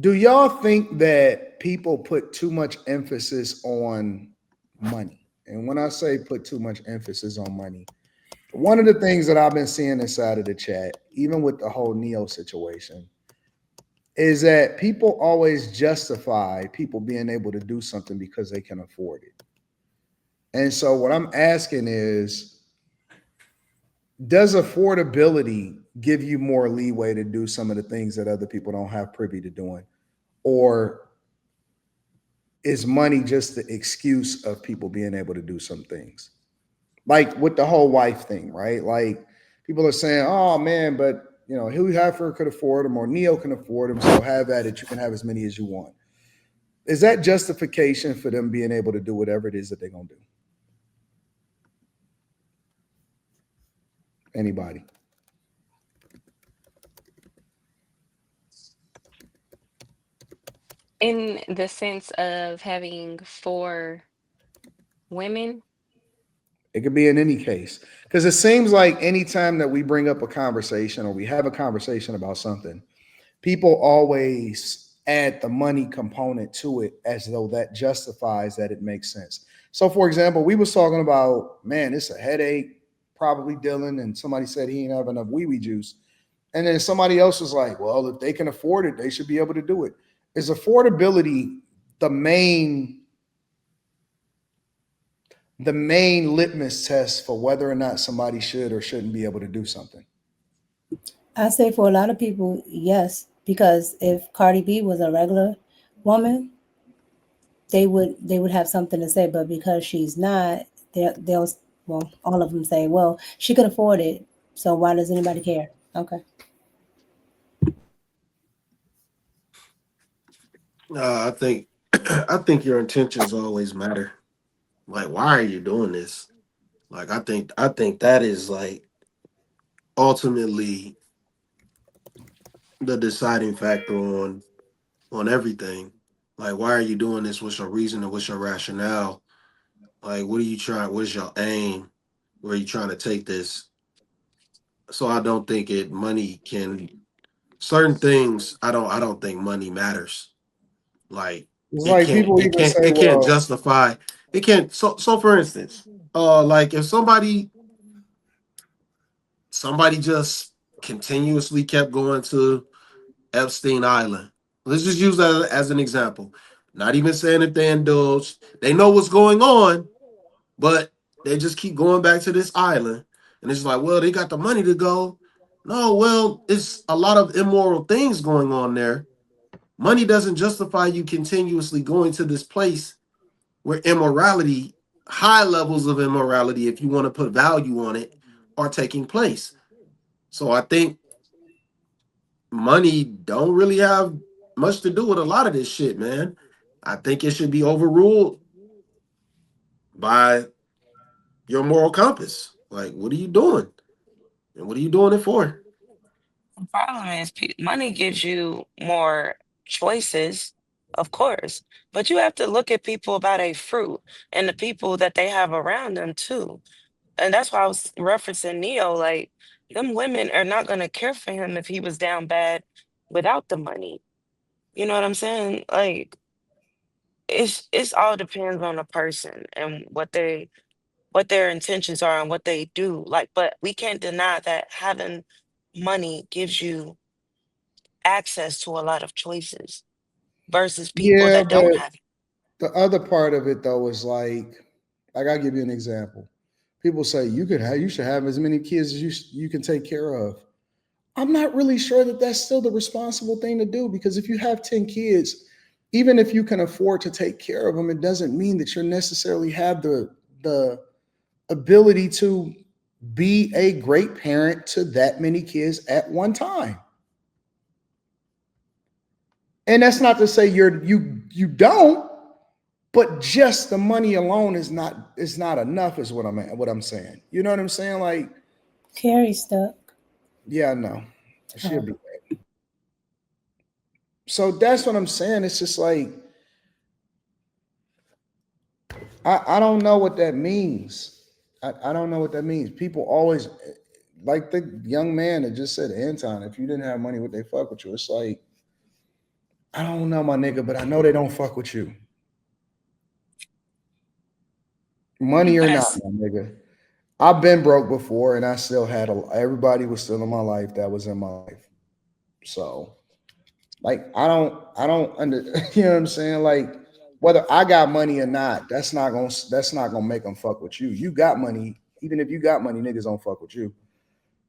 Do y'all think that people put too much emphasis on money? And when I say put too much emphasis on money, one of the things that I've been seeing inside of the chat, even with the whole Neo situation, is that people always justify people being able to do something because they can afford it. And so what I'm asking is, does affordability give you more leeway to do some of the things that other people don't have privy to doing? Or is money just the excuse of people being able to do some things? Like with the whole wife thing, right? Like people are saying, "Oh man, but Hugh Hefner could afford them, or Neo can afford them, so have at it. You can have as many as you want." Is that justification for them being able to do whatever it is that they're gonna do? Anybody? In the sense of having four women. It could be in any case. Because it seems like anytime that we bring up a conversation or we have a conversation about something, people always add the money component to it as though that justifies that it makes sense. So for example, we was talking about, man, it's a headache, probably Dylan, and somebody said he ain't have enough wee juice. And then somebody else was like, well, if they can afford it, they should be able to do it. Is affordability the main litmus test for whether or not somebody should or shouldn't be able to do something? I say for a lot of people, yes, because if Cardi B was a regular woman, they would have something to say, but because she's not, they'll well, all of them say, well, she could afford it, so why does anybody care? Okay. I think I think your intentions always matter. Like, why are you doing this? Like, I think that is like ultimately the deciding factor on everything. Like, why are you doing this? What's your reason and what's your rationale? Like, what are you trying? What is your aim? Where are you trying to take this? So I don't think it money can certain things. I don't think money matters. Like It's it like can't people it even can't say, it can't well, justify it can't so for instance, like if somebody just continuously kept going to Epstein Island. Let's just use that as an example. Not even saying if they indulged, they know what's going on, but they just keep going back to this island. And it's like, well, they got the money to go. No, well, it's a lot of immoral things going on there. Money doesn't justify you continuously going to this place where immorality, high levels of immorality, if you want to put value on it, are taking place. So I think money don't really have much to do with a lot of this shit, man. I think it should be overruled by your moral compass. Like, what are you doing? And what are you doing it for? The problem is money gives you more choices, of course, but you have to look at people by their fruit and the people that they have around them too. And that's why I was referencing Neo. Like, them women are not gonna care for him if he was down bad without the money. You know what I'm saying? Like, it's all depends on the person and what their intentions are and what they do. Like, but we can't deny that having money gives you access to a lot of choices versus people yeah, that don't but have it. the other part of it though is like I'll give you an example. People say you should have as many kids as you can take care of. I'm not really sure that that's still the responsible thing to do, because if you have 10 kids, even if you can afford to take care of them, it doesn't mean that you necessarily have the ability to be a great parent to that many kids at one time. And that's not to say you don't, but just the money alone is not enough, is what I'm saying. You know what I'm saying? Like, Keri stuck. yeah, I know. She'll Oh. be. So that's what I'm saying. It's just like I don't know what that means. I don't know what that means. People always, like the young man that just said, Anton, if you didn't have money, would they fuck with you? It's like, I don't know, my nigga, but I know they don't fuck with you. Money or But not, it's my nigga. I've been broke before, and I still had everybody was still in my life that was in my life. So, like, I don't under, you know what I'm saying? Like, whether I got money or not, that's not gonna make them fuck with you. You got money, even if you got money, niggas don't fuck with you.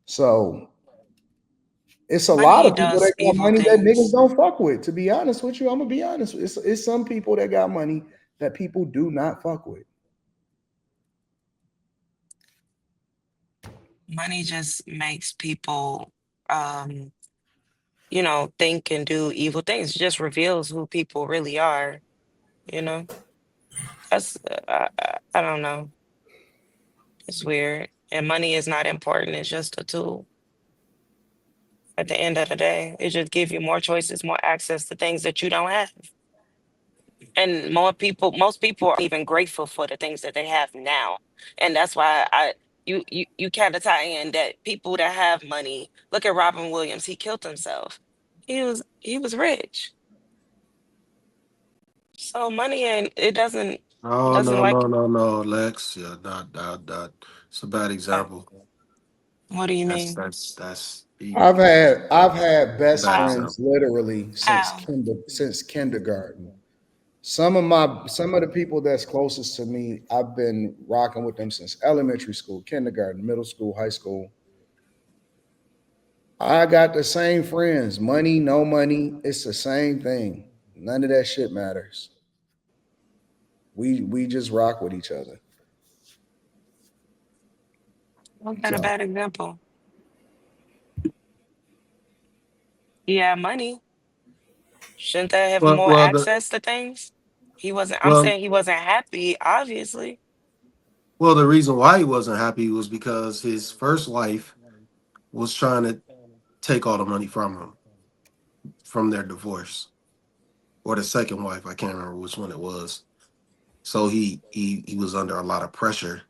So, it's a lot money of people that does got evil money that niggas things. don't fuck with. To be honest with you, I'm gonna be honest. It's some people that got money that people do not fuck with. Money just makes people, um, think and do evil things. It just reveals who people really are. You know, that's I don't know. It's weird. And money is not important. It's just a tool. At the end of the day, it just gives you more choices, more access to things that you don't have. And most people are even grateful for the things that they have now. And that's why you kind of tie in that people that have money. Look at Robin Williams. He killed himself. He was rich. So money ain't it Oh doesn't no, no, like no, no, Lex. Yeah, not. It's a bad oh, example. what do you That's mean? that's that's the I've had best bad How? friends example. literally How? since kindergarten. Some of the people that's closest to me, I've been rocking with them since elementary school, kindergarten, middle school, high school. I got the same friends. Money, no money, it's the same thing. None of that shit matters. We just rock with each other. Was that a So bad example? Yeah, money. Shouldn't that have Well, more well, the access to things? I'm well, saying he wasn't happy, obviously. well, the reason why he wasn't happy was because his first wife was trying to take all the money from him from their divorce, or the second wife. I can't remember which one it was. So he was under a lot of pressure,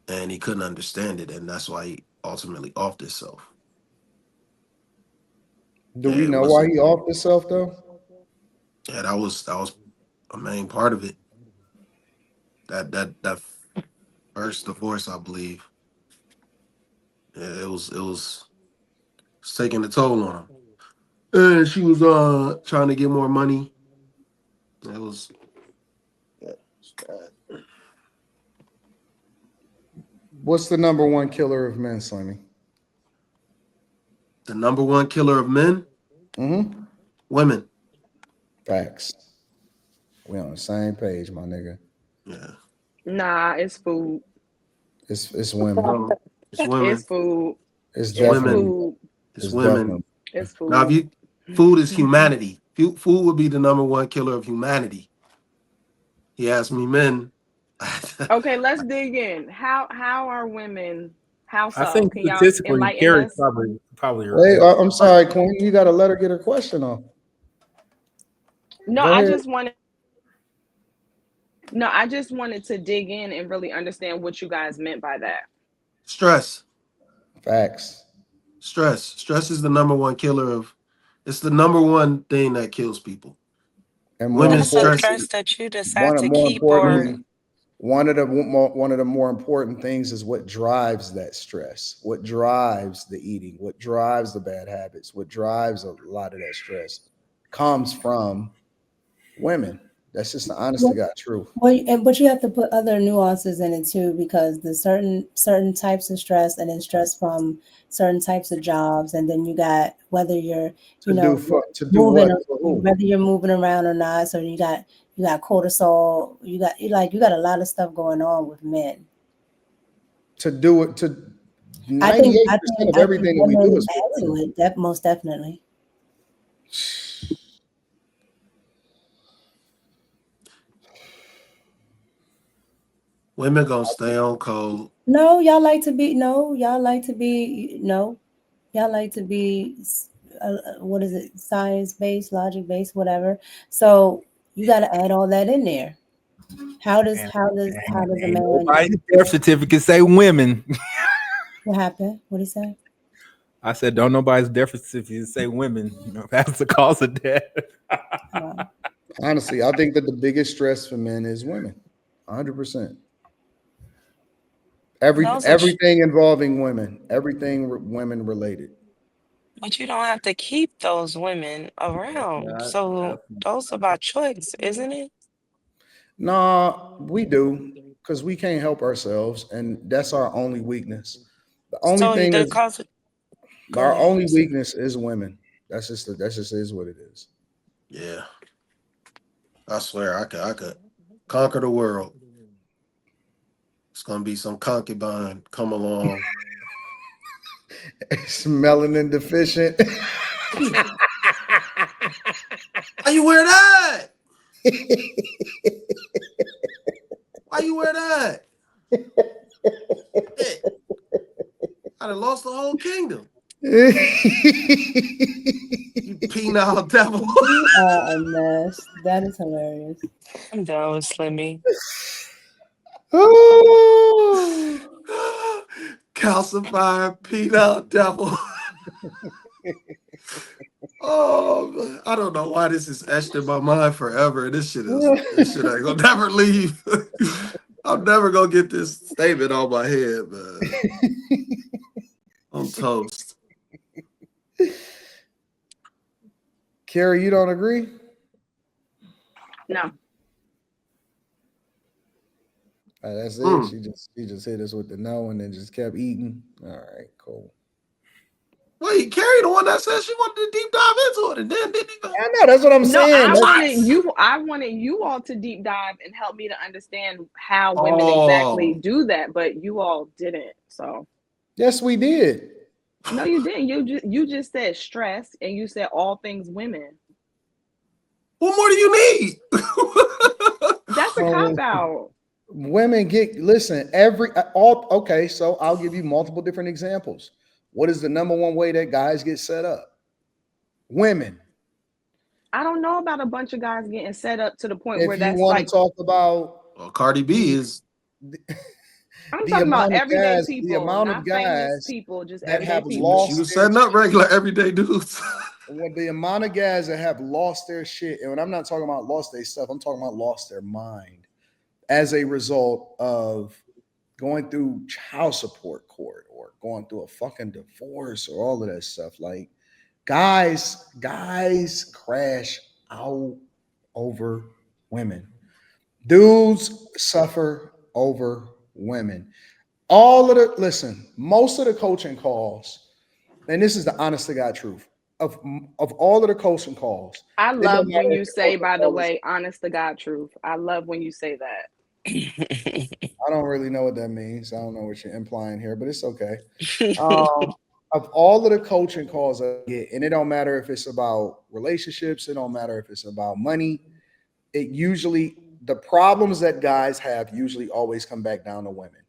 and he couldn't understand it, and that's why he ultimately offed himself. do Yeah, we it know why wasn't. he off himself though? Yeah, that was a main part of it. That first divorce, I believe. Yeah, it was taking a toll on him. And she was trying to get more money. It was yeah, it's bad. What's the number one killer of men, Slimmy? The number one killer of men, Mm-hmm. women. Facts. We on the same page, my nigga. Yeah, Nah, it's food. It's women. no, it's It's women. food. It's It's It's women. definitely food. It's it's women. definitely It's Now, if food. you food is humanity. Food would be the number one killer of humanity. He asked me, men. Okay, let's dig in. How are women? How I so? think Can y'all statistically, enlighten Keri's us? probably Wait, right. I'm sorry, Queen. You gotta let her get her question off. No, Go I ahead. just wanted no, I just wanted to dig in and really understand what you guys meant by that. Stress. Facts. Stress is the number one killer of. It's the number one thing that kills people. And more Women's That's a stress. importantly, stress that you decide to more keep or importantly, one of the more important things is what drives that stress. What drives the eating? What drives the bad habits? What drives a lot of that stress comes from women. That's just the honest to God truth. But you have to put other nuances in it too, because the certain types of stress, and then stress from certain types of jobs, and then you got whether you're, To do for to do moving, what for who? whether you're moving around or not. So you got cortisol, you got a lot of stuff going on with men. To do it to I think I 98% think of I think everything that we do women is for add to women. it. That most definitely. Women gonna stay on code. No, y'all like to be no, y'all like to be no, y'all like to be what is it? Science based, logic based, whatever. So you got to add all that in there. How does And, how does how and does a ain't man? nobody's death certificate say women. What happened? What he say? I said, don't nobody's difference if you say women. That's the cause of death. Honestly, I think that the biggest stress for men is women. 100%. Those are, Everything involving women, everything women related. but you don't have to keep those women around. So those are by choice, isn't it? No, we do, because we can't help ourselves, and that's our only weakness. The only So thing the is cause. Go our ahead. only weakness is women. That just is what it is. Yeah, I swear I could conquer the world. It's gonna be some concubine come along. It's melanin deficient. Why you wear that? Why you wear that? Hey, I'd have lost the whole kingdom. You penile devil. You are a mess. That is hilarious. I'm done with Slimmy. Calcified penile devil. Oh, I don't know why this is etched in my mind forever. This shit ain't gonna never leave. I'm never gonna get this statement on my head, man. I'm toast. Keri, you don't agree? No. That's it. She just hit us with the no and then just kept eating. All right, cool. Wait, Keri, the one that said she wanted to deep dive into it and then didn't even. I know, that's what I'm No, saying. I wanted you all to deep dive and help me to understand how women exactly do that, but you all didn't. So Yes, we did. no, you didn't. You just said stress and you said all things women. What more do you need? That's a cop out. Women okay, so I'll give you multiple different examples. What is the number one way that guys get set up? Women. I don't know about a bunch of guys getting set up to the point where If you that's want like to talk about Cardi B is. I'm the talking about amount of everyday guys, people, not famous people, just that everyday have people. She lost was their setting up regular everyday dudes. the amount of guys that have lost their shit, and when I'm not talking about lost their stuff, I'm talking about lost their mind as a result of going through child support court or going through a fucking divorce or all of that stuff. Like guys crash out over women. Dudes suffer over women. Most of the coaching calls, and this is the honest to God truth, of all of the coaching calls, I it don't love matter when if you the say, coaching by the call is, way, honest to God truth. I love when you say that. I don't really know what that means. I don't know what you're implying here, but it's okay. Of all of the coaching calls I get, and it don't matter if it's about relationships, it don't matter if it's about money, the problems that guys have usually always come back down to women.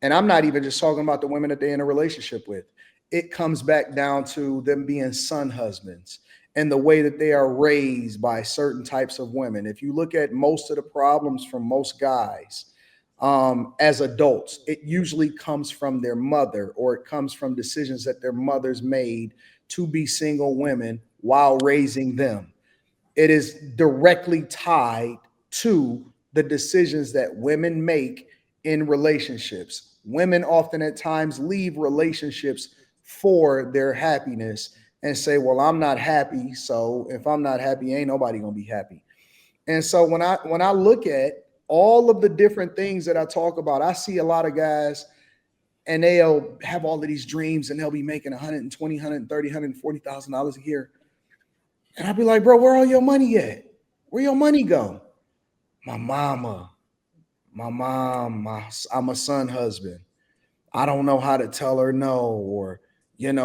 And I'm not even just talking about the women that they're in a relationship with. It comes back down to them being son husbands and the way that they are raised by certain types of women. If you look at most of the problems from most guys as adults, it usually comes from their mother, or it comes from decisions that their mothers made to be single women while raising them. It is directly tied to the decisions that women make in relationships. Women often at times leave relationships for their happiness and say, well, I'm not happy, so if I'm not happy, ain't nobody gonna be happy. And so when I look at all of the different things that I talk about, I see a lot of guys and they'll have all of these dreams and they'll be making 120, 130, $140,000 a year. And I'll be like, bro, where all your money at? Where your money go? My mama, I'm a son husband. I don't know how to tell her no, or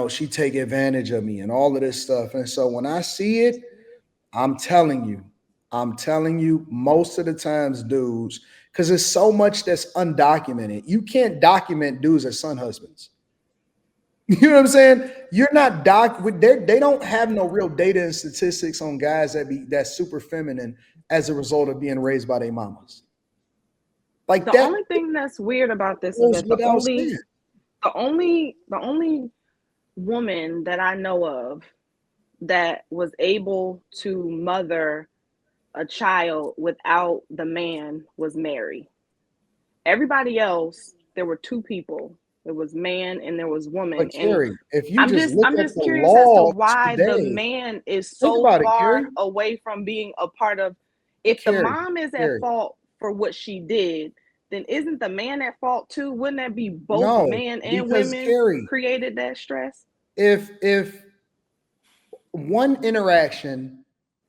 she take advantage of me and all of this stuff. And so when I see it, I'm telling you, most of the times, dudes, because there's so much that's undocumented. You can't document dudes as son husbands. You know what I'm saying? You're not they don't have no real data and statistics on guys that's super feminine as a result of being raised by their mamas. Like The that only thing that's weird about this is goes that without saying. the only woman that I know of that was able to mother a child without the man was Mary. Everybody else, there were two people. There was man and there was woman. But And Carrie, if you just look I'm at just the curious as to law why the today, man is think so about it, far Carrie. away from being a part of. If the Carrie, mom is at Carrie. fault for what she did, then isn't the man at fault too? Wouldn't that be both No, man and because women Carrie, created that stress? if one interaction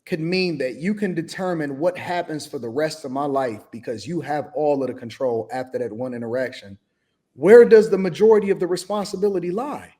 could mean that you can determine what happens for the rest of my life because you have all of the control after that one interaction, where does the majority of the responsibility lie?